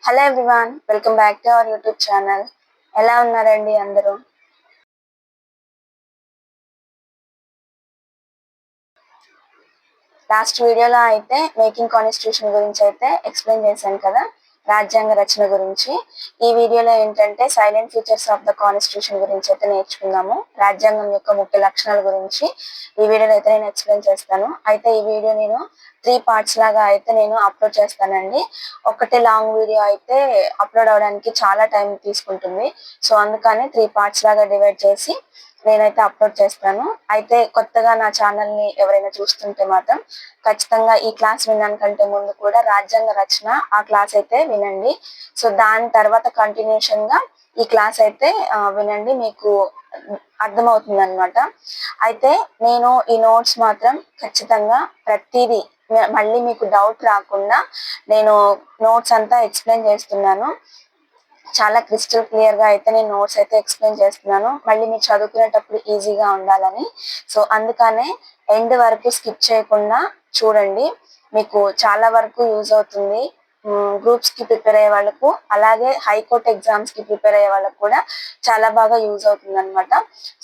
Hello everyone, welcome back to our YouTube channel. ఎలా ఉన్నారండి అందరూ? లాస్ట్ వీడియోలో అయితే మేకింగ్ కాన్స్టిట్యూషన్ గురించి అయితే ఎక్స్ప్లెయిన్ చేశాను కదా, రాజ్యాంగ రచన గురించి. ఈ వీడియోలో ఏంటంటే silent features of the constitution గురించి అయితే నేర్చుకుందాము. రాజ్యాంగం యొక్క ముఖ్య లక్షణాల గురించి ఈ వీడియోలో అయితే నేను ఎక్స్ప్లెయిన్ చేస్తాను. అయితే ఈ వీడియో నేను 3 పార్ట్స్ లాగా అయితే నేను అప్లోడ్ చేస్తానండి. ఒకటే లాంగ్ వీడియో అయితే అప్లోడ్ అవడానికి చాలా టైం తీసుకుంటుంది. సో అందుకని 3 పార్ట్స్ లాగా డివైడ్ చేసి నేనైతే అప్లోడ్ చేస్తాను. అయితే కొత్తగా నా ఛానల్ ని ఎవరైనా చూస్తుంటే మాత్రం ఖచ్చితంగా ఈ క్లాస్ వినడానికంటే ముందు కూడా రాజ్యాంగ రచన ఆ క్లాస్ అయితే వినండి. సో దాని తర్వాత కంటిన్యూషన్ గా ఈ క్లాస్ అయితే వినండి, మీకు అర్థమవుతుంది అనమాట. అయితే నేను ఈ నోట్స్ మాత్రం ఖచ్చితంగా ప్రతిదీ మళ్ళీ మీకు డౌట్ రాకుండా నేను నోట్స్ అంతా ఎక్స్ప్లెయిన్ చేస్తున్నాను. చాలా క్రిస్టల్ క్లియర్ గా అయితే నేను నోట్స్ అయితే ఎక్స్ప్లెయిన్ చేస్తున్నాను, మళ్ళీ మీరు చదువుకునేటప్పుడు ఈజీగా ఉండాలని. సో అందుకనే ఎండ్ వరకు స్కిప్ చేయకుండా చూడండి, మీకు చాలా వరకు యూజ్ అవుతుంది. గ్రూప్స్ కి ప్రిపేర్ అయ్యే వాళ్ళకు, అలాగే హైకోర్టు ఎగ్జామ్స్ కి ప్రిపేర్ అయ్యే వాళ్ళకు కూడా చాలా బాగా యూజ్ అవుతుంది అనమాట.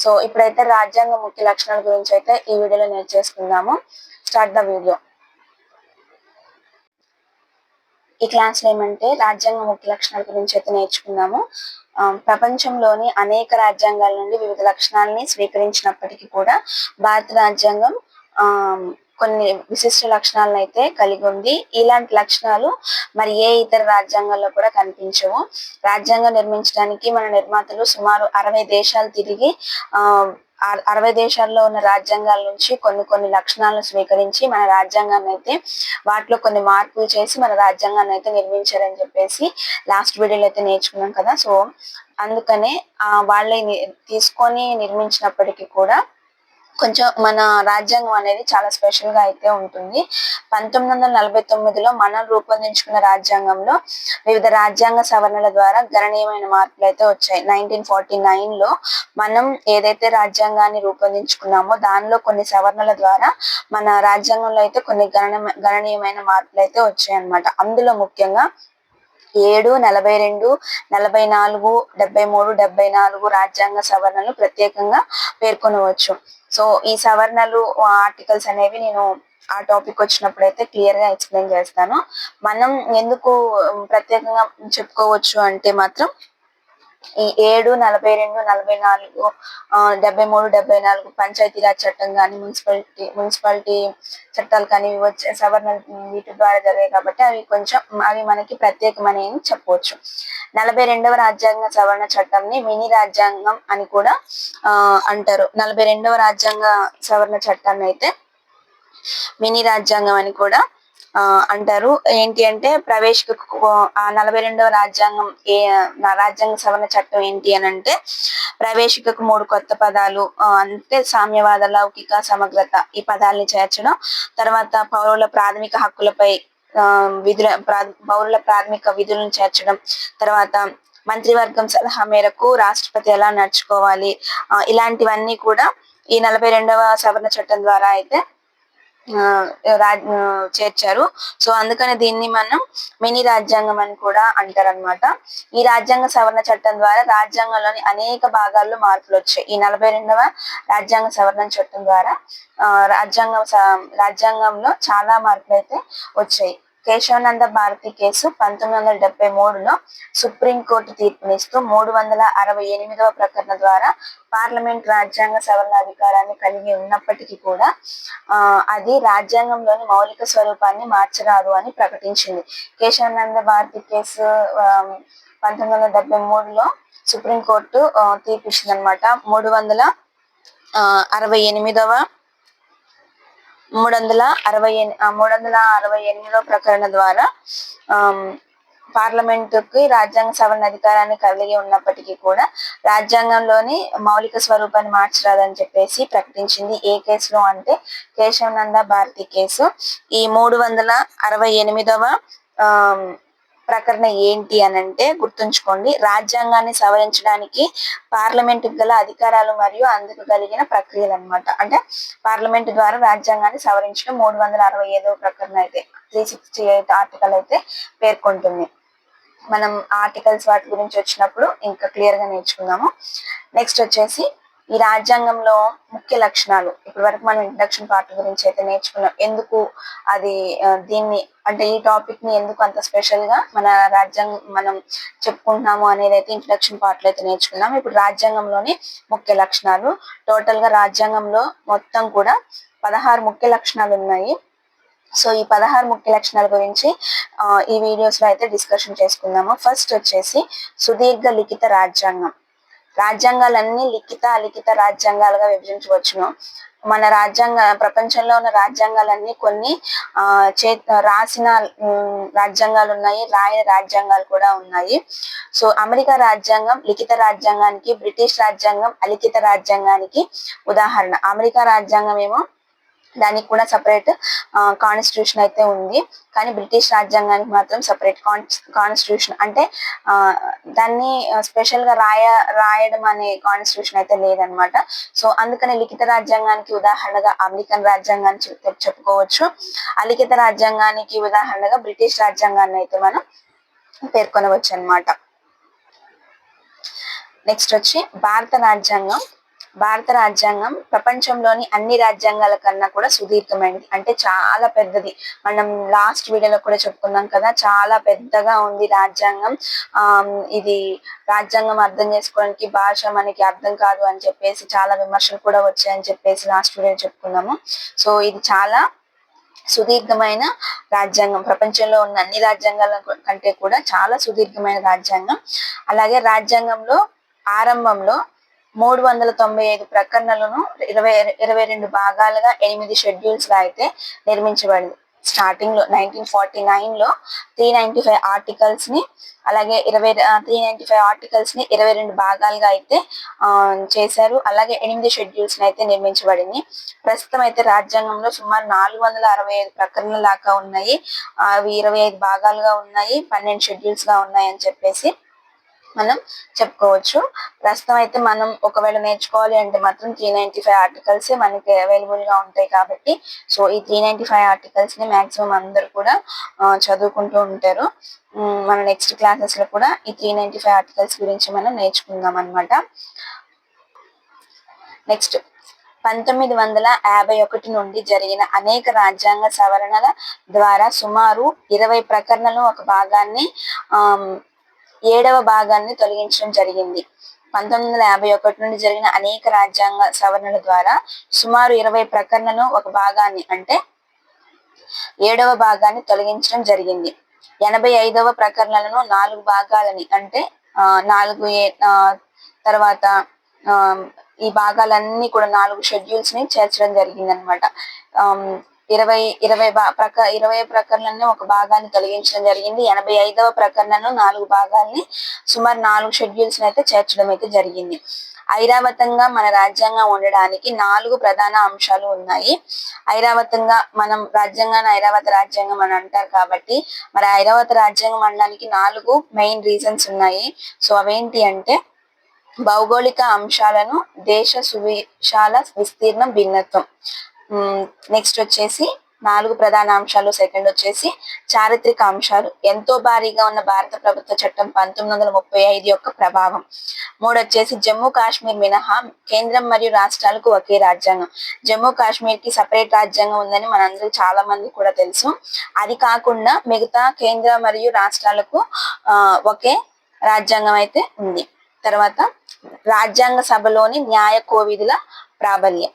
సో ఇప్పుడైతే రాజ్యాంగ ముఖ్య లక్షణాల గురించి అయితే ఈ వీడియోలో నేర్చేసుకుందాము. Start the video. ఈ క్లాస్ లో ఏమంటే రాజ్యాంగ ముఖ్య లక్షణాల గురించి అయితే నేర్చుకుందాము. ప్రపంచంలోని అనేక రాజ్యాంగాల నుండి వివిధ లక్షణాలని స్వీకరించినప్పటికీ కూడా భారత రాజ్యాంగం కొన్ని విశిష్ట లక్షణాలను అయితే కలిగి ఉంది. ఇలాంటి లక్షణాలు మరి ఏ ఇతర రాజ్యాంగాల్లో కూడా కనిపించవు. రాజ్యాంగం నిర్మించడానికి మన నిర్మాతలు సుమారు 60 దేశాలు తిరిగి 60 దేశాల్లో ఉన్న రాజ్యాంగాల నుంచి కొన్ని లక్షణాలను స్వీకరించి మన రాజ్యాంగాన్ని అయితే వాటిలో కొన్ని మార్పులు చేసి మన రాజ్యాంగాన్ని అయితే నిర్మించారని చెప్పేసి లాస్ట్ వీడియోలో అయితే నేర్చుకున్నాం కదా. సో అందుకనే వాళ్ళే తీసుకొని నిర్మించినప్పటికీ కూడా కొంచెం మన రాజ్యాంగం అనేది చాలా స్పెషల్ గా అయితే ఉంటుంది. 1949లో మనం రూపొందించుకున్న రాజ్యాంగంలో వివిధ రాజ్యాంగ సవరణల ద్వారా గణనీయమైన మార్పులు అయితే వచ్చాయి. 1949లో మనం ఏదైతే రాజ్యాంగాన్ని రూపొందించుకున్నామో దానిలో కొన్ని సవరణల ద్వారా మన రాజ్యాంగంలో అయితే కొన్ని గణనీయమైన మార్పులు అయితే వచ్చాయి అన్నమాట. అందులో ముఖ్యంగా 7, 42, 44, 73, 74 రాజ్యాంగ సవరణలు ప్రత్యేకంగా పేర్కొనవచ్చు. సో ఈ సవరణలు ఆర్టికల్స్ అనేవి నేను ఆ టాపిక్ వచ్చినప్పుడు అయితే క్లియర్ గా ఎక్స్ప్లెయిన్ చేస్తాను. మనం ఎందుకు ప్రత్యేకంగా చెప్పుకోవచ్చు అంటే మాత్రం ఈ 7, 42, 44, 73, 74 పంచాయతీరాజ్ చట్టం కానీ మున్సిపాలిటీ చట్టాలు కానీ వచ్చే సవరణలు వీటి ద్వారా జరిగాయి కాబట్టి అవి మనకి ప్రత్యేకమని చెప్పవచ్చు. 42వ రాజ్యాంగ సవరణ చట్టంని మినీ రాజ్యాంగం అని కూడా అంటారు. 42వ రాజ్యాంగ సవరణ చట్టాన్ని అయితే మినీ రాజ్యాంగం అని కూడా అంటారు. ఏంటి అంటే ప్రవేశిక 42వ రాజ్యాంగ సవరణ చట్టం ఏంటి అని అంటే ప్రవేశికకు 3 కొత్త పదాలు, అంటే సామ్యవాద, లౌకిక, సమగ్రత ఈ పదాలని చేర్చడం. తర్వాత పౌరుల ప్రాథమిక హక్కులపై పౌరుల ప్రాథమిక విధులను చేర్చడం. తర్వాత మంత్రివర్గం సలహా మేరకు రాష్ట్రపతి ఎలా నడుచుకోవాలి, ఇలాంటివన్నీ కూడా ఈ 42వ సవరణ చట్టం ద్వారా అయితే చేర్చారు. సో అందుకని దీన్ని మనం మినీ రాజ్యాంగం అని కూడా అంటారనమాట. ఈ రాజ్యాంగ సవరణ చట్టం ద్వారా రాజ్యాంగంలోని అనేక భాగాల్లో మార్పులు వచ్చాయి. ఈ 42వ రాజ్యాంగ సవరణ చట్టం ద్వారా రాజ్యాంగంలో చాలా మార్పులు అయితే వచ్చాయి. కేశవానంద భారతి కేసు 1973లో సుప్రీంకోర్టు తీర్పునిస్తూ 368వ ప్రకటన ద్వారా పార్లమెంట్ రాజ్యాంగ సవరణ అధికారాన్ని కలిగి ఉన్నప్పటికీ కూడా అది రాజ్యాంగంలోని మౌలిక స్వరూపాన్ని మార్చరాదు అని ప్రకటించింది. కేశవానంద భారతి కేసు 1973లో సుప్రీంకోర్టు తీర్పు ఇచ్చిందనమాట. 368వ ప్రకటన ద్వారా పార్లమెంటుకి రాజ్యాంగ సవరణ అధికారాన్ని కలిగి ఉన్నప్పటికీ కూడా రాజ్యాంగంలోని మౌలిక స్వరూపాన్ని మార్చరాదని చెప్పేసి ప్రకటించింది. ఏ కేసులో అంటే కేశవానంద భారతి కేసు. ఈ 368వ ప్రకటన ఏంటి అని అంటే గుర్తుంచుకోండి, రాజ్యాంగాన్ని సవరించడానికి పార్లమెంట్ గల అధికారాలు మరియు అందుకు కలిగిన ప్రక్రియలు అనమాట. అంటే పార్లమెంట్ ద్వారా రాజ్యాంగాన్ని సవరించడం 365వ ప్రకటన అయితే 368 ఆర్టికల్ అయితే పేర్కొంటుంది. మనం ఆర్టికల్స్ వాటి గురించి వచ్చినప్పుడు ఇంకా క్లియర్ గా నేర్చుకుందాము. నెక్స్ట్ వచ్చేసి ఈ రాజ్యాంగంలో ముఖ్య లక్షణాలు. ఇప్పటి వరకు మనం ఇంట్రడక్షన్ పార్ట్ గురించి అయితే నేర్చుకున్నాం. ఎందుకు అది దీన్ని అంటే ఈ టాపిక్ ని ఎందుకు అంత స్పెషల్ గా మన రాజ్యాంగం మనం చెప్పుకుంటున్నాము అనేది అయితే ఇంట్రడక్షన్ పార్ట్ లో అయితే నేర్చుకున్నాం. ఇప్పుడు రాజ్యాంగంలోని ముఖ్య లక్షణాలు. టోటల్ గా రాజ్యాంగంలో మొత్తం కూడా 16 ముఖ్య లక్షణాలు ఉన్నాయి. సో ఈ 16 ముఖ్య లక్షణాల గురించి ఈ వీడియోస్ లో అయితే డిస్కషన్ చేసుకుందాము. ఫస్ట్ వచ్చేసి సుదీర్ఘ లిఖిత రాజ్యాంగం. రాజ్యాంగాలన్నీ లిఖిత అలిఖిత రాజ్యాంగాలుగా విభజించవచ్చును. మన ప్రపంచంలో ఉన్న రాజ్యాంగాలన్నీ కొన్ని రాసిన రాజ్యాంగాలు ఉన్నాయి, రాయని రాజ్యాంగాలు కూడా ఉన్నాయి. సో అమెరికా రాజ్యాంగం లిఖిత రాజ్యాంగానికి, బ్రిటిష్ రాజ్యాంగం అలిఖిత రాజ్యాంగానికి ఉదాహరణ. అమెరికా రాజ్యాంగం ఏమో దానికి కూడా సపరేట్ కాన్స్టిట్యూషన్ అయితే ఉంది, కానీ బ్రిటిష్ రాజ్యాంగానికి మాత్రం సపరేట్ కాన్స్టిట్యూషన్ అంటే దాన్ని స్పెషల్ గా రాయడం అనే కాన్స్టిట్యూషన్ అయితే లేదనమాట. సో అందుకని లిఖిత రాజ్యాంగానికి ఉదాహరణగా అమెరికన్ రాజ్యాంగాన్ని చెప్పుకోవచ్చు. అలిఖిత రాజ్యాంగానికి ఉదాహరణగా బ్రిటిష్ రాజ్యాంగాన్ని అయితే మనం పేర్కొనవచ్చు అనమాట. నెక్స్ట్ వచ్చి భారత రాజ్యాంగం. భారత రాజ్యాంగం ప్రపంచంలోని అన్ని రాజ్యాంగాల కన్నా కూడా సుదీర్ఘమైనది, అంటే చాలా పెద్దది. మనం లాస్ట్ వీడియోలో కూడా చెప్పుకున్నాం కదా, చాలా పెద్దగా ఉంది రాజ్యాంగం. ఇది రాజ్యాంగం అర్థం చేసుకోవడానికి భాష మనకి అర్థం కాదు అని చెప్పేసి చాలా విమర్శలు కూడా వచ్చాయని చెప్పేసి లాస్ట్ వీడియో చెప్పుకున్నాము. సో ఇది చాలా సుదీర్ఘమైన రాజ్యాంగం. ప్రపంచంలో ఉన్న అన్ని రాజ్యాంగాల కంటే కూడా చాలా సుదీర్ఘమైన రాజ్యాంగం. అలాగే రాజ్యాంగంలో ఆరంభంలో 395 ప్రకరణలను 22 భాగాలుగా 8 షెడ్యూల్స్ గా అయితే నిర్మించబడింది. స్టార్టింగ్ లో 1949 లో 395 ఆర్టికల్స్ ని, అలాగే 395 ఆర్టికల్స్ ని 22 భాగాలుగా అయితే చేశారు. అలాగే 8 షెడ్యూల్స్ ని అయితే నిర్మించబడింది. ప్రస్తుతం అయితే రాజ్యాంగంలో సుమారు 465 ప్రకరణల దాకా ఉన్నాయి. అవి 25 భాగాలుగా ఉన్నాయి, 12 షెడ్యూల్స్ గా ఉన్నాయి అని చెప్పేసి మనం చెప్పుకోవచ్చు. ప్రస్తుతం అయితే మనం ఒకవేళ నేర్చుకోవాలి అంటే మాత్రం 395 ఆర్టికల్స్ మనకి అవైలబుల్ గా ఉంటాయి కాబట్టి, సో ఈ 395 ఆర్టికల్స్ ని మాక్సిమం అందరూ కూడా చదువుకుంటూ ఉంటారు. మన నెక్స్ట్ క్లాసెస్ లో కూడా ఈ 395 ఆర్టికల్స్ గురించి మనం నేర్చుకుందాం అనమాట. నెక్స్ట్ 1951 నుండి జరిగిన అనేక రాజ్యాంగ సవరణల ద్వారా సుమారు 20 ప్రకరణలు ఒక భాగాన్ని 7వ భాగాన్ని తొలగించడం జరిగింది. 1951 నుండి జరిగిన అనేక రాజ్యాంగ సవరణల ద్వారా సుమారు 20 ప్రకరణలను ఒక భాగాన్ని అంటే 7వ భాగాన్ని తొలగించడం జరిగింది. 85వ ప్రకరణలను 4 భాగాలని అంటే 4A తర్వాత ఈ భాగాలన్నీ కూడా 4 షెడ్యూల్స్ ని చేర్చడం జరిగింది అనమాట. 20 ప్రకరణలను ఒక భాగాన్ని తొలగించడం జరిగింది. 85వ ప్రకరణను 4 భాగాల్ని సుమారు 4 షెడ్యూల్స్ అయితే చేర్చడం అయితే జరిగింది. ఐరావతంగా మన రాజ్యాంగం ఉండడానికి 4 ప్రధాన అంశాలు ఉన్నాయి. ఐరావతంగా మనం రాజ్యాంగాన్ని ఐరావత రాజ్యాంగం అని అంటారు కాబట్టి, మరి ఐరావత రాజ్యాంగం అనడానికి 4 మెయిన్ రీజన్స్ ఉన్నాయి. సో అవేంటి అంటే భౌగోళిక అంశాలను, దేశ సువిశాల విస్తీర్ణం, భిన్నత్వం. నెక్స్ట్ వచ్చేసి 4 ప్రధాన అంశాలు. సెకండ్ వచ్చేసి చారిత్రక అంశాలు, ఎంతో భారీగా ఉన్న భారత ప్రభుత్వ చట్టం 1935 యొక్క ప్రభావం. 3 వచ్చేసి జమ్మూ కాశ్మీర్ మినహా కేంద్రం మరియు రాష్ట్రాలకు ఒకే రాజ్యాంగం. జమ్మూ కాశ్మీర్ కి సపరేట్ రాజ్యాంగం ఉందని మనందరూ చాలా మంది కూడా తెలుసు. అది కాకుండా మిగతా కేంద్ర మరియు రాష్ట్రాలకు ఒకే రాజ్యాంగం అయితే ఉంది. తర్వాత రాజ్యాంగ సభలోని న్యాయ కోవిధుల ప్రాబల్యం.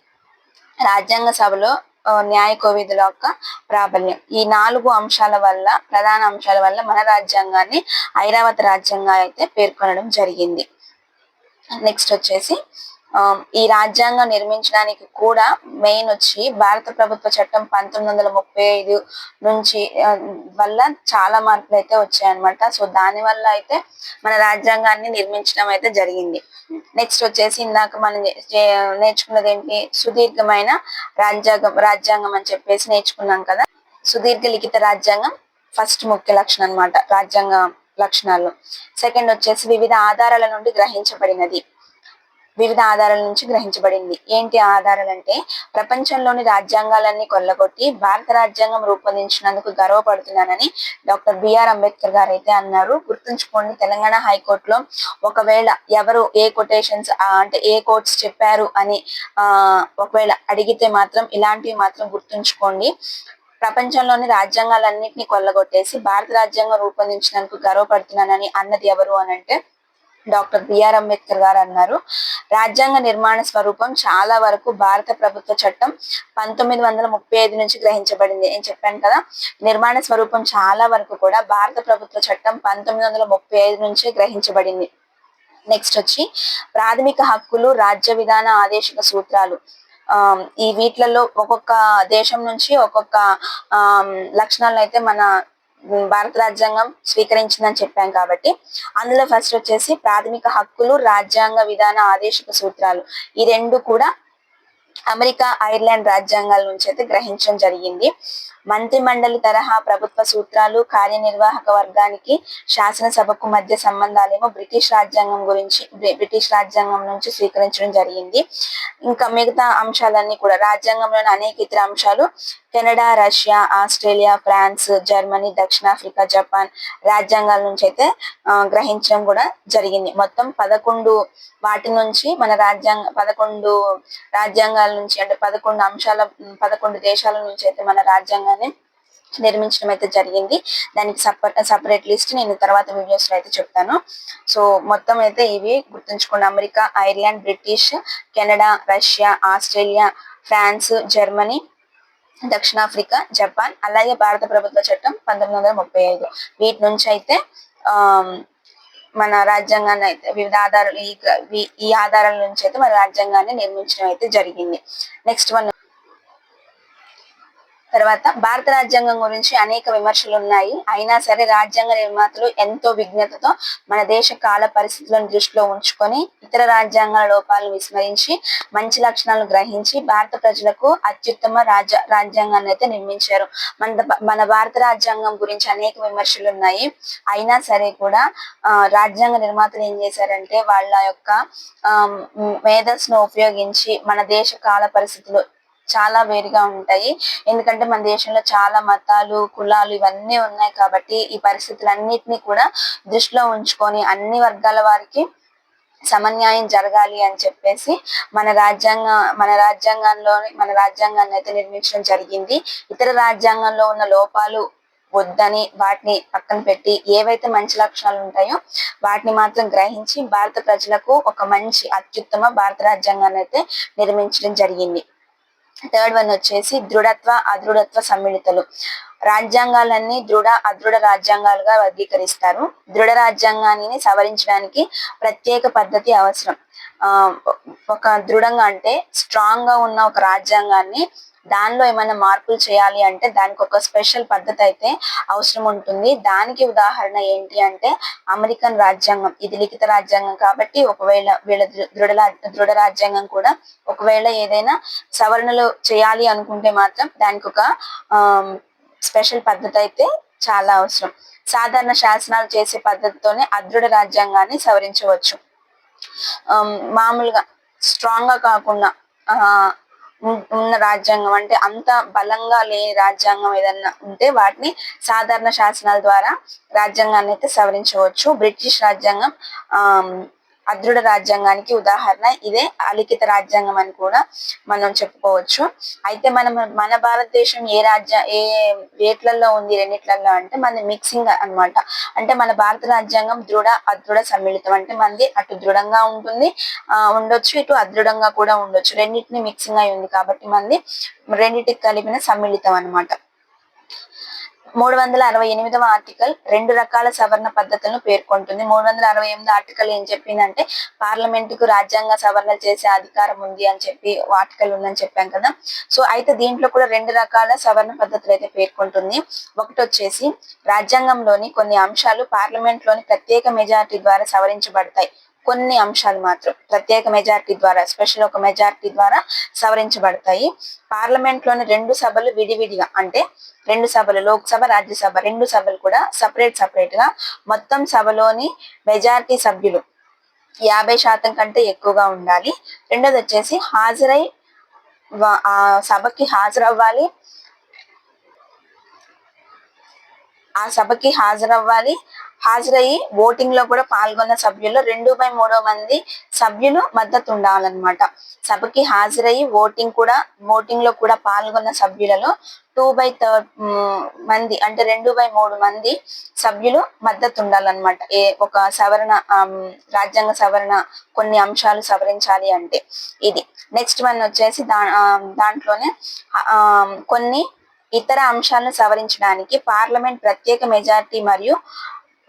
రాజ్యాంగ సభలో న్యాయ కోవిధుల యొక్క ప్రాబల్యం. ఈ 4 అంశాల వల్ల, ప్రధాన అంశాల వల్ల మన రాజ్యాంగాన్ని ఐరావత రాజ్యాంగం అయితే పేర్కొనడం జరిగింది. నెక్స్ట్ వచ్చేసి ఈ రాజ్యాంగం నిర్మించడానికి కూడా మెయిన్ వచ్చి భారత ప్రభుత్వ చట్టం 1935 నుంచి వల్ల చాలా మార్పులు అయితే వచ్చాయన్నమాట. సో దాని వల్ల అయితే మన రాజ్యాంగాన్ని నిర్మించడం అయితే జరిగింది. నెక్స్ట్ వచ్చేసి ఇందాక మనం నేర్చుకున్నది ఏంటి, సుదీర్ఘమైన రాజ్యాంగం అని చెప్పేసి నేర్చుకున్నాం కదా. సుదీర్ఘ లిఖిత రాజ్యాంగం ఫస్ట్ ముఖ్య లక్షణం అన్నమాట రాజ్యాంగ లక్షణాలు. సెకండ్ వచ్చేసి వివిధ ఆధారాల నుండి గ్రహించబడినది. వివిధ ఆధారాల నుంచి గ్రహించబడింది. ఏంటి ఆధారాలు అంటే, ప్రపంచంలోని రాజ్యాంగాలన్నీ కొల్లగొట్టి భారత రాజ్యాంగం రూపొందించినందుకు గర్వపడుతున్నానని డాక్టర్ బిఆర్ అంబేద్కర్ గారు అయితే అన్నారు. గుర్తుంచుకోండి, తెలంగాణ హైకోర్టులో ఒకవేళ ఎవరు ఏ కొటేషన్స్ అంటే ఏ కోర్ట్స్ చెప్పారు అని ఒకవేళ అడిగితే మాత్రం ఇలాంటివి మాత్రం గుర్తుంచుకోండి. ప్రపంచంలోని రాజ్యాంగాలన్నింటినీ కొల్లగొట్టేసి భారత రాజ్యాంగం రూపొందించినందుకు గర్వపడుతున్నానని అన్నది ఎవరు అని అంటే డాక్టర్ బిఆర్ అంబేద్కర్ గారు అన్నారు. రాజ్యాంగ నిర్మాణ స్వరూపం చాలా వరకు భారత ప్రభుత్వ చట్టం 1935 నుంచి గ్రహించబడింది. నేను చెప్పాను కదా, నిర్మాణ స్వరూపం చాలా వరకు కూడా భారత ప్రభుత్వ చట్టం 1935 నుంచే గ్రహించబడింది. నెక్స్ట్ వచ్చి ప్రాథమిక హక్కులు, రాజ్య విధాన ఆదేశిక సూత్రాలు. ఈ వీటిలలో ఒక్కొక్క దేశం నుంచి ఒక్కొక్క లక్షణాలను అయితే మన భారత రాజ్యాంగం స్వీకరించిందని చెప్పాం కాబట్టి అందులో ఫస్ట్ వచ్చేసి ప్రాథమిక హక్కులు, రాజ్యాంగ విధాన ఆదేశిక సూత్రాలు. ఈ రెండు కూడా అమెరికా, ఐర్లాండ్ రాజ్యాంగాల నుంచి అయితే గ్రహించడం జరిగింది. మంత్రి మండలి తరహా ప్రభుత్వ సూత్రాలు, కార్యనిర్వాహక వర్గానికి శాసనసభకు మధ్య సంబంధాలేమో బ్రిటిష్ రాజ్యాంగం నుంచి స్వీకరించడం జరిగింది. ఇంకా మిగతా అంశాలన్నీ కూడా రాజ్యాంగంలోని అనేక ఇతర అంశాలు Canada, Russia, Australia, France, Germany, దక్షిణాఫ్రికా, జపాన్ రాజ్యాంగాల నుంచి అయితే గ్రహించడం కూడా జరిగింది. మొత్తం 11 వాటి నుంచి మన 11 రాజ్యాంగాల నుంచి అంటే 11 దేశాల నుంచి అయితే మన రాజ్యాంగాన్ని నిర్మించడం అయితే జరిగింది. దానికి సపరేట్ లిస్ట్ నేను తర్వాత వీడియోస్ లో అయితే చెప్తాను. సో మొత్తం అయితే ఇవి గుర్తుంచుకోండి. America, Ireland, British, Canada, Russia, Australia, France, Germany, దక్షిణాఫ్రికా, జపాన్, అలాగే భారత ప్రభుత్వ చట్టం 1935. వీటి నుంచి అయితే మన రాజ్యాంగాన్ని అయితే వివిధ ఆధారాలు ఈ ఆధారాల నుంచి అయితే మన రాజ్యాంగాన్ని నిర్మించడం అయితే జరిగింది. నెక్స్ట్ వన్ తర్వాత భారత రాజ్యాంగం గురించి అనేక విమర్శలు ఉన్నాయి. అయినా సరే రాజ్యాంగ నిర్మాతలు ఎంతో విజ్ఞతతో మన దేశ కాల పరిస్థితులను దృష్టిలో ఉంచుకొని ఇతర రాజ్యాంగాల లోపాలను విస్మరించి మంచి లక్షణాలను గ్రహించి భారత ప్రజలకు అత్యుత్తమ రాజ్యాంగాన్ని అయితే నిర్మించారు. మన భారత రాజ్యాంగం గురించి అనేక విమర్శలు ఉన్నాయి. అయినా సరే కూడా రాజ్యాంగ నిర్మాతలు ఏం చేశారంటే వాళ్ళ యొక్క మేధస్సును ఉపయోగించి మన దేశ కాల పరిస్థితులు చాలా వేరుగా ఉంటాయి. ఎందుకంటే మన దేశంలో చాలా మతాలు, కులాలు ఇవన్నీ ఉన్నాయి కాబట్టి ఈ పరిస్థితులన్నిటినీ కూడా దృష్టిలో ఉంచుకొని అన్ని వర్గాల వారికి సమన్యాయం జరగాలి అని చెప్పేసి మన రాజ్యాంగాన్ని అయితే నిర్మించడం జరిగింది. ఇతర రాజ్యాంగంలో ఉన్న లోపాలు వద్దని వాటిని పక్కన పెట్టి ఏవైతే మంచి లక్షణాలు ఉంటాయో వాటిని మాత్రం గ్రహించి భారత ప్రజలకు ఒక మంచి అత్యుత్తమ భారత రాజ్యాంగాన్ని అయితే నిర్మించడం జరిగింది. థర్డ్ వన్ వచ్చేసి దృఢత్వ, అదృఢత్వ సమ్మిళితలు. రాజ్యాంగాలన్నీ దృఢ, అదృఢ రాజ్యాంగాలుగా వర్గీకరిస్తారు. దృఢ రాజ్యాంగాన్ని సవరించడానికి ప్రత్యేక పద్ధతి అవసరం. ఒక దృఢంగా అంటే స్ట్రాంగ్ గా ఉన్న ఒక రాజ్యాంగాన్ని దానిలో ఏమైనా మార్పులు చేయాలి అంటే దానికి ఒక స్పెషల్ పద్ధతి అయితే అవసరం ఉంటుంది. దానికి ఉదాహరణ ఏంటి అంటే అమెరికన్ రాజ్యాంగం. ఇది లిఖిత రాజ్యాంగం కాబట్టి ఒకవేళ వీళ్ళ దృఢ రాజ్యాంగం కూడా ఒకవేళ ఏదైనా సవరణలు చేయాలి అనుకుంటే మాత్రం దానికి ఒక స్పెషల్ పద్ధతి అయితే చాలా అవసరం. సాధారణ శాసనాలు చేసే పద్ధతితోనే అదృఢ రాజ్యాంగాన్ని సవరించవచ్చు. మామూలుగా స్ట్రాంగ్ గా కాకుండా ఉన్న రాజ్యాంగం అంటే అంత బలంగా లేని రాజ్యాంగం ఏదన్నా ఉంటే వాటిని సాధారణ శాసనాల ద్వారా రాజ్యాంగాన్ని అయితే సవరించవచ్చు. బ్రిటిష్ రాజ్యాంగం అదృఢ రాజ్యాంగానికి ఉదాహరణ. ఇదే అలిఖిత రాజ్యాంగం అని కూడా మనం చెప్పుకోవచ్చు. అయితే మన భారతదేశం ఏ వేట్లలో ఉంది రెండిట్లలో అంటే మన మిక్సింగ్ అన్నమాట. అంటే మన భారత రాజ్యాంగం దృఢ, అదృఢ సమ్మిళితం. అంటే మనది అటు దృఢంగా ఉండొచ్చు, ఇటు అదృఢంగా కూడా ఉండొచ్చు. రెండింటిని మిక్సింగ్ అయి ఉంది కాబట్టి మనది రెండింటికి కలిపిన సమ్మిళితం అన్నమాట. 368వ ఆర్టికల్ 2 రకాల సవరణ పద్ధతులను పేర్కొంటుంది. 368వ ఆర్టికల్ ఏం చెప్పిందంటే పార్లమెంటుకు రాజ్యాంగ సవరణలు చేసే అధికారం ఉంది అని చెప్పి ఆర్టికల్ ఉందని చెప్పాం కదా. సో అయితే దీంట్లో కూడా 2 రకాల సవరణ పద్ధతులు అయితే పేర్కొంటుంది. ఒకటి వచ్చేసి రాజ్యాంగంలోని కొన్ని అంశాలు పార్లమెంట్ లోని ప్రత్యేక మెజారిటీ ద్వారా సవరించబడతాయి. కొన్ని అంశాలు మాత్రం ప్రత్యేక మెజారిటీ ద్వారా, స్పెషల్ ఒక మెజారిటీ ద్వారా సవరించబడతాయి. పార్లమెంట్ లోని 2 సభలు విడివిడిగా అంటే 2 సభలు, లోక్సభ, రాజ్యసభ 2 సభలు కూడా సపరేట్ గా మొత్తం సభలోని మెజారిటీ సభ్యులు 50% కంటే ఎక్కువగా ఉండాలి. రెండోది వచ్చేసి ఆ సభకి హాజరవ్వాలి. ఆ సభకి హాజరయ్యి ఓటింగ్ లో కూడా పాల్గొన్న సభ్యులు 2/3 మంది సభ్యులు మద్దతు ఉండాలన్నమాట. సభకి హాజరయ్యి ఓటింగ్ లో కూడా పాల్గొన్న సభ్యులలో 2/3 మంది అంటే 2/3 మంది సభ్యులు మద్దతు ఉండాలన్నమాట. ఒక రాజ్యాంగ సవరణ కొన్ని అంశాలు సవరించాలి అంటే. ఇది నెక్స్ట్ వన్ వచ్చేసి దాంట్లోనే కొన్ని ఇతర అంశాలను సవరించడానికి పార్లమెంట్ ప్రత్యేక మెజారిటీ మరియు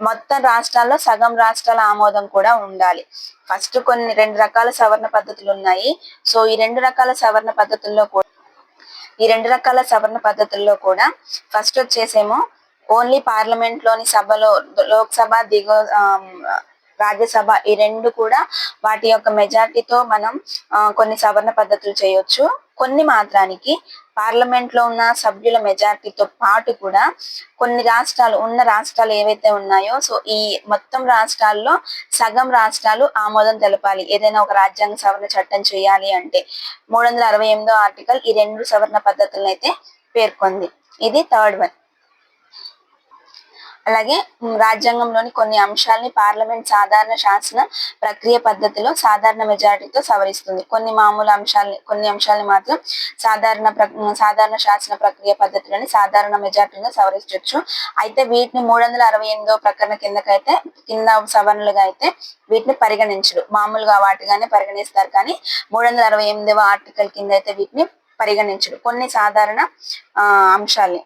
మొత్తం రాష్ట్రాల్లో సగం రాష్ట్రాల ఆమోదం కూడా ఉండాలి. ఫస్ట్ రెండు రకాల సవరణ పద్ధతులు ఉన్నాయి. సో ఈ రెండు రకాల సవరణ పద్ధతుల్లో కూడా ఫస్ట్ వచ్చేసేమో ఓన్లీ పార్లమెంట్ లోని సభలో లోక్సభ రాజ్యసభ ఈ రెండు కూడా వాటి యొక్క మెజారిటీతో మనం కొన్ని సవరణ పద్ధతులు చేయొచ్చు. కొన్ని మాత్రానికి పార్లమెంట్ లో ఉన్న సభ్యుల మెజారిటీతో పాటు కూడా కొన్ని రాష్ట్రాలు ఏవైతే ఉన్నాయో సో ఈ మొత్తం రాష్ట్రాల్లో సగం రాష్ట్రాలు ఆమోదం తెలపాలి ఏదైనా ఒక రాజ్యాంగ సవరణ చట్టం చేయాలి అంటే. 368వ ఆర్టికల్ ఈ రెండు సవరణ పద్ధతులను అయితే పేర్కొంది. ఇది థర్డ్ వన్. అలాగే రాజ్యాంగంలోని కొన్ని అంశాలని పార్లమెంట్ సాధారణ శాసన ప్రక్రియ పద్ధతిలో సాధారణ మెజారిటీతో సవరిస్తుంది. కొన్ని అంశాలని మాత్రం సాధారణ శాసన ప్రక్రియ పద్ధతిలోని సాధారణ మెజారిటీలో సవరించవచ్చు. అయితే వీటిని 368వ ప్రకరణ కింద సవరణలుగా అయితే వీటిని పరిగణించరు. మామూలుగా వాటిగానే పరిగణిస్తారు కానీ 368వ ఆర్టికల్ కింద అయితే వీటిని పరిగణించరు. కొన్ని అంశాలని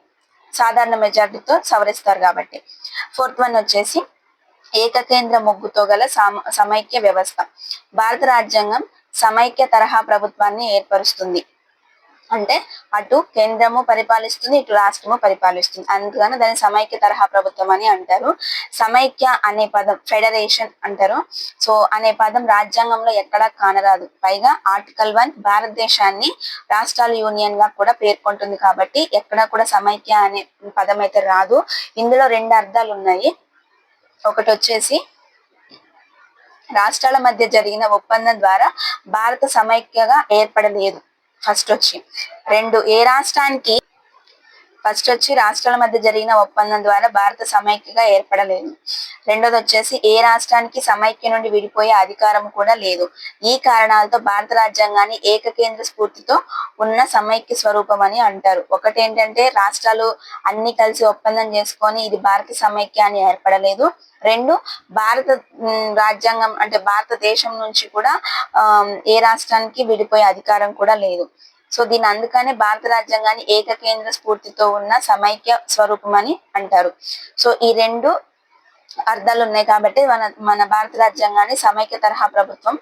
సాధారణ మెజారిటీతో సవరిస్తారు కాబట్టి. ఫోర్త్ వన్ వచ్చేసి ఏకకేంద్ర మొగ్గుతో గల సమైక్య వ్యవస్థ. భారత రాజ్యాంగం సమైక్య తరహా ప్రభుత్వాన్ని ఏర్పరుస్తుంది. అంటే అటు కేంద్రము పరిపాలిస్తుంది, ఇటు రాష్ట్రము పరిపాలిస్తుంది. అందుకని దాన్ని సమైక్య తరహా ప్రభుత్వం అని అంటారు. సమైక్య అనే పదం ఫెడరేషన్ అంటారు. సో అనే పదం రాజ్యాంగంలో ఎక్కడా కానరాదు. పైగా ఆర్టికల్ 1 భారతదేశాన్ని రాష్ట్రాల యూనియన్ గా కూడా పేర్కొంటుంది కాబట్టి ఎక్కడా కూడా సమైక్య అనే పదం అయితే రాదు. ఇందులో రెండు అర్థాలు ఉన్నాయి. ఒకటి వచ్చేసి రాష్ట్రాల మధ్య జరిగిన ఒప్పందం ద్వారా భారత సమైక్యగా ఏర్పడలేదు. ఫస్ట్ వచ్చి రాష్ట్రాల మధ్య జరిగిన ఒప్పందం ద్వారా భారత సమైక్యగా ఏర్పడలేదు. రెండోది వచ్చేసి ఏ రాష్ట్రానికి సమైక్య నుండి విడిపోయే అధికారం కూడా లేదు. ఈ కారణాలతో భారత రాజ్యాంగాన్ని ఏకకేంద్ర స్ఫూర్తితో ఉన్న సమైక్య స్వరూపం అని అంటారు. ఒకటి ఏంటంటే రాష్ట్రాలు అన్ని కలిసి ఒప్పందం చేసుకొని ఇది భారత సమైక్య అని ఏర్పడలేదు. రెండు, భారత రాజ్యాంగం అంటే భారతదేశం నుంచి కూడా ఏ రాష్ట్రానికి విడిపోయే అధికారం కూడా లేదు. సో దీని అందుకనే భారత రాజ్యాంగాన్ని ఏకకేంద్ర స్ఫూర్తితో ఉన్న సమైక్య స్వరూపం అని అంటారు. సో ఈ రెండు అర్థాలు ఉన్నాయి కాబట్టి మన భారత రాజ్యాంగాన్ని సమైక్య తరహా ప్రభుత్వం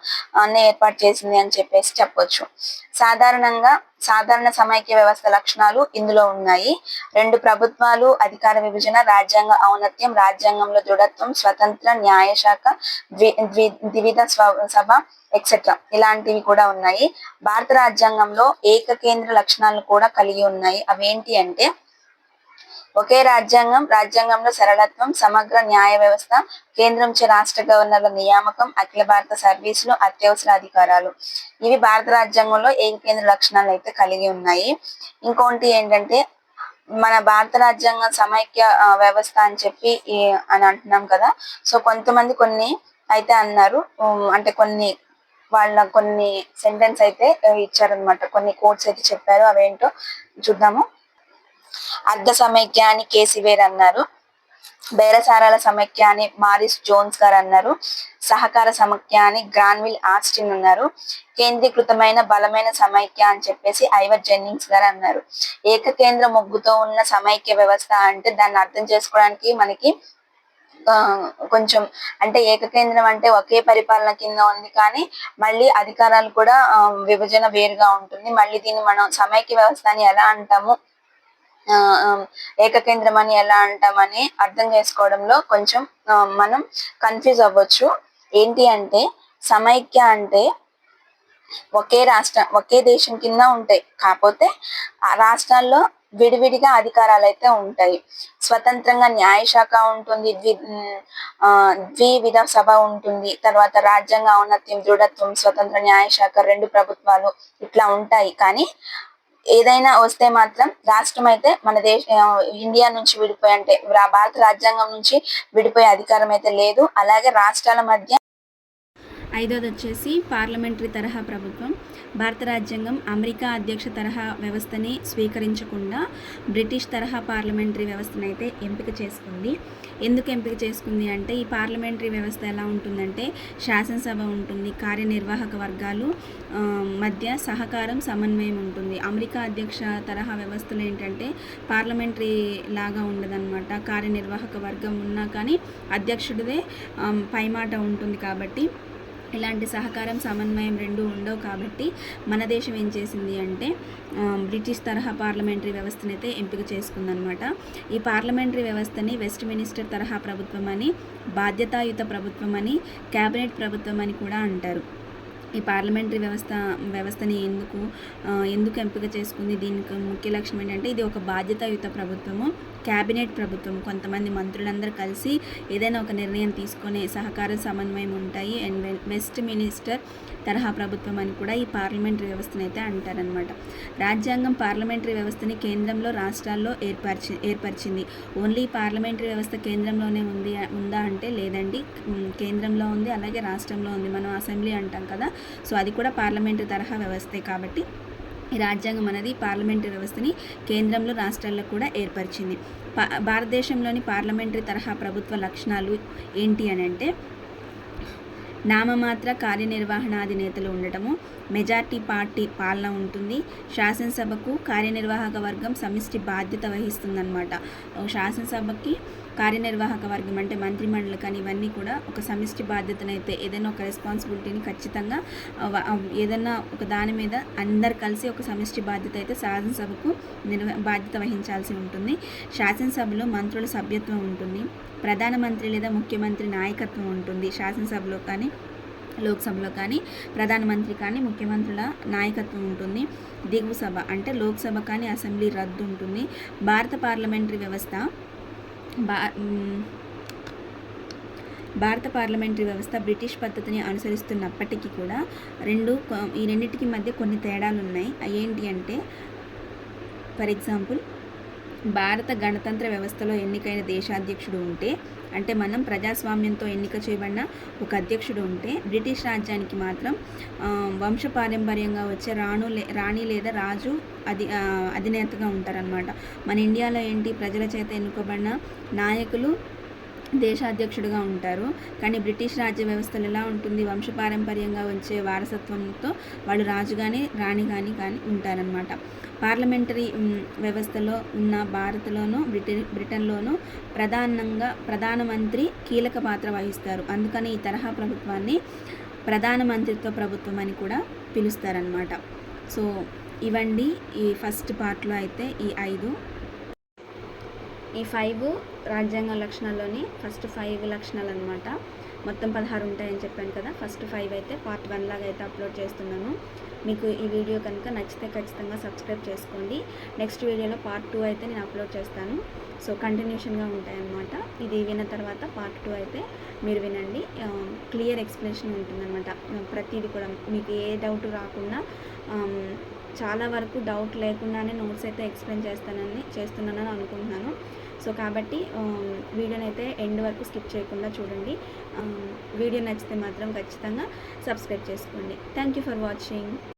ఏర్పాటు చేసింది అని చెప్పొచ్చు. సాధారణ సమైక్య వ్యవస్థ లక్షణాలు ఇందులో ఉన్నాయి. రెండు ప్రభుత్వాలు, అధికార విభజన, రాజ్యాంగ ఔన్నత్యం, రాజ్యాంగంలో దృఢత్వం, స్వతంత్ర న్యాయశాఖ, ద్విధ సభ ఎక్సెట్రా ఇలాంటివి కూడా ఉన్నాయి. భారత రాజ్యాంగంలో ఏకకేంద్ర లక్షణాలను కూడా కలిగి ఉన్నాయి. అవేంటి అంటే ఒకే రాజ్యాంగంలో సరళత్వం, సమగ్ర న్యాయ వ్యవస్థ, కేంద్రంచే రాష్ట్ర గవర్నర్ల నియామకం, అఖిల భారత సర్వీసులు, అత్యవసర అధికారాలు. ఇవి భారత రాజ్యాంగంలో ఏకకేంద్ర లక్షణాలు అయితే కలిగి ఉన్నాయి. ఇంకోటి ఏంటంటే మన భారత రాజ్యాంగం సమైక్య వ్యవస్థ అని అంటున్నాం కదా. సో కొంతమంది కొన్ని అయితే అన్నారు, అంటే కొన్ని సెంటెన్స్ అయితే ఇచ్చారనమాట, కొన్ని కోట్స్ అయితే చెప్పారు. అవేంటో చూద్దాము. అర్ధ సమైక్య అని కేసివేర్ అన్నారు. బేరసారాల సమైక్య అని మారిస్ జోన్స్ గారు అన్నారు. సహకార సమైక్య అని గ్రాన్విల్ ఆస్టిన్ అన్నారు. కేంద్రీకృతమైన బలమైన సమైక్య అని ఐవర్ జెన్నింగ్స్ గారు అన్నారు. ఏకకేంద్ర మొగ్గుతో ఉన్న సమైక్య వ్యవస్థ అంటే దాన్ని అర్థం చేసుకోవడానికి మనకి కొంచెం అంటే ఏకకేంద్రం అంటే ఒకే పరిపాలన కింద ఉంది కానీ మళ్ళీ అధికారాలు కూడా విభజన వేరుగా ఉంటుంది. మళ్ళీ దీన్ని మనం సమైక్య వ్యవస్థ అని ఎలా అంటాము, ఏకకేంద్రం అని ఎలా అంటామని అర్థం చేసుకోవడంలో కొంచెం మనం కన్ఫ్యూజ్ అవ్వచ్చు. ఏంటి అంటే సమైక్య అంటే ఒకే దేశం కింద ఉంటాయి, కాకపోతే ఆ రాష్ట్రాల్లో విడివిడిగా అధికారాలు అయితే ఉంటాయి. స్వతంత్రంగా న్యాయశాఖ ఉంటుంది, ద్వివిధ సభ ఉంటుంది, తర్వాత రాజ్యాంగ ఔన్నత్యం, దృఢత్వం, స్వతంత్ర న్యాయశాఖ, 2 ప్రభుత్వాలు ఇట్లా ఉంటాయి. కానీ ఏదైనా వస్తే మాత్రం రాష్ట్రం అయితే మన ఇండియా నుంచి విడిపోయి, అంటే భారత రాజ్యాంగం నుంచి విడిపోయే అధికారం అయితే లేదు. అలాగే రాష్ట్రాల మధ్య ఐదోది వచ్చేసి పార్లమెంటరీ తరహా ప్రభుత్వం. భారత రాజ్యాంగం అమెరికా అధ్యక్ష తరహా వ్యవస్థని స్వీకరించకుండా బ్రిటిష్ తరహా పార్లమెంటరీ వ్యవస్థను అయితే ఎంపిక చేసుకుంది. ఎందుకు ఎంపిక చేసుకుంది అంటే, ఈ పార్లమెంటరీ వ్యవస్థ ఎలా ఉంటుందంటే, శాసనసభ ఉంటుంది, కార్యనిర్వాహక వర్గాలు మధ్య సహకారం, సమన్వయం ఉంటుంది. అమెరికా అధ్యక్ష తరహా వ్యవస్థలు ఏంటంటే పార్లమెంటరీ లాగా ఉండదన్నమాట. కార్యనిర్వాహక వర్గం ఉన్నా కానీ అధ్యక్షుడిదే పైమాట ఉంటుంది. కాబట్టి ఇలాంటి సహకారం, సమన్వయం రెండు ఉండవు. కాబట్టి మన దేశం ఏం చేసింది అంటే బ్రిటిష్ తరహా పార్లమెంటరీ వ్యవస్థను అయితే ఎంపిక చేసుకుందనమాట. ఈ పార్లమెంటరీ వ్యవస్థని వెస్ట్ మినిస్టర్ తరహా ప్రభుత్వం అని, బాధ్యతాయుత ప్రభుత్వం అని, క్యాబినెట్ ప్రభుత్వం అని కూడా అంటారు. ఈ పార్లమెంటరీ వ్యవస్థని ఎందుకు ఎంపిక చేసుకుంది, దీనికి ముఖ్య లక్ష్యం ఏంటంటే, ఇది ఒక బాధ్యతాయుత ప్రభుత్వము, క్యాబినెట్ ప్రభుత్వం. కొంతమంది మంత్రులందరూ కలిసి ఏదైనా ఒక నిర్ణయం తీసుకునే సహకార, సమన్వయం ఉంటాయి. అండ్ వెస్ట్ మినిస్టర్ తరహా ప్రభుత్వం అని కూడా ఈ పార్లమెంటరీ వ్యవస్థను అయితే అంటారనమాట. రాజ్యాంగం పార్లమెంటరీ వ్యవస్థని కేంద్రంలో, రాష్ట్రాల్లో ఏర్పరిచింది. ఓన్లీ పార్లమెంటరీ వ్యవస్థ కేంద్రంలోనే ఉందా అంటే లేదండి, కేంద్రంలో ఉంది, అలాగే రాష్ట్రంలో ఉంది. మనం అసెంబ్లీ అంటాం కదా, సో అది కూడా పార్లమెంటరీ తరహా వ్యవస్థే. కాబట్టి ఈ రాజ్యాంగం అనేది పార్లమెంటరీ వ్యవస్థని కేంద్రంలో, రాష్ట్రాల్లో కూడా ఏర్పరిచింది. భారతదేశంలోని పార్లమెంటరీ తరహా ప్రభుత్వ లక్షణాలు ఏంటి అని అంటే, నామమాత్ర కార్యనిర్వహణాధినేతలు ఉండటము, మెజార్టీ పార్టీ పాలన ఉంటుంది, శాసనసభకు కార్యనిర్వాహక వర్గం సమిష్టి బాధ్యత వహిస్తుందన్నమాట. శాసనసభకి కార్యనిర్వాహక వర్గం అంటే మంత్రిమండలి కానీ ఇవన్నీ కూడా ఒక సమిష్టి బాధ్యతనైతే, ఏదైనా ఒక రెస్పాన్సిబిలిటీని ఖచ్చితంగా ఏదైనా ఒక దాని మీద అందరు కలిసి ఒక సమిష్టి బాధ్యత అయితే శాసనసభకు బాధ్యత వహించాల్సి ఉంటుంది. శాసనసభలో మంత్రుల సభ్యత్వం ఉంటుంది, ప్రధానమంత్రి లేదా ముఖ్యమంత్రి నాయకత్వం ఉంటుంది. శాసనసభలో కానీ లోక్సభలో కానీ ప్రధానమంత్రి కానీ ముఖ్యమంత్రుల నాయకత్వం ఉంటుంది. దిగువ సభ అంటే లోక్సభ కానీ అసెంబ్లీ రద్దు ఉంటుంది. భారత పార్లమెంటరీ వ్యవస్థ బ్రిటిష్ పద్ధతిని అనుసరిస్తున్నప్పటికీ కూడా ఈ రెండింటికి మధ్య కొన్ని తేడాలు ఉన్నాయి. ఏంటి అంటే, ఫర్ ఎగ్జాంపుల్, భారత గణతంత్ర వ్యవస్థలో ఎన్నికైన దేశాధ్యక్షుడు ఉంటే, అంటే మనం ప్రజాస్వామ్యంతో ఎన్నిక చేయబడిన ఒక అధ్యక్షుడు ఉంటే, బ్రిటిష్ రాజ్యానికి మాత్రం వంశపారంపర్యంగా వచ్చే రాణి లేదా రాజు అధినేతగా ఉంటారనమాట. మన ఇండియాలో ఏంటి, ప్రజల చేత ఎన్నుకోబడిన నాయకులు దేశాధ్యక్షుడిగా ఉంటారు. కానీ బ్రిటిష్ రాజ్య వ్యవస్థలు ఎలా ఉంటుంది, వంశపారంపర్యంగా వచ్చే వారసత్వంతో వాళ్ళు రాజు కానీ రాణి కానీ ఉంటారనమాట. పార్లమెంటరీ వ్యవస్థలో ఉన్న భారత్లోనూ బ్రిటన్లోనూ ప్రధానమంత్రి కీలక పాత్ర వహిస్తారు. అందుకని ఈ తరహా ప్రభుత్వాన్ని ప్రధానమంత్రిత్వ ప్రభుత్వం అని కూడా పిలుస్తారనమాట. సో ఇవండి ఈ ఫస్ట్ పార్ట్లో అయితే ఈ 5 రాజ్యాంగ లక్షణాల్లోని ఫస్ట్ 5 లక్షణాలు అనమాట. మొత్తం 16 ఉంటాయని చెప్పాను కదా. ఫస్ట్ 5 అయితే పార్ట్ 1 లాగా అయితే అప్లోడ్ చేస్తున్నాను. మీకు ఈ వీడియో కనుక నచ్చితే ఖచ్చితంగా సబ్స్క్రైబ్ చేసుకోండి. నెక్స్ట్ వీడియోలో పార్ట్ 2 అయితే నేను అప్లోడ్ చేస్తాను. సో కంటిన్యూషన్గా ఉంటాయన్నమాట. ఇది విన్న తర్వాత పార్ట్ 2 అయితే మీరు వినండి. క్లియర్ ఎక్స్ప్లెనేషన్ ఉంటుందన్నమాట. ప్రతిదీ కూడా మీకు ఏ డౌట్ రాకుండా, చాలా వరకు డౌట్ లేకుండానే నోట్స్ అయితే ఎక్స్ప్లెయిన్ చేస్తున్నానని అనుకుంటున్నాను. సో కాబట్టి వీడియోని అయితే ఎండ్ వరకు స్కిప్ చేయకుండా చూడండి. వీడియో నచ్చితే మాత్రం ఖచ్చితంగా సబ్స్క్రైబ్ చేసుకోండి. Thank you for watching.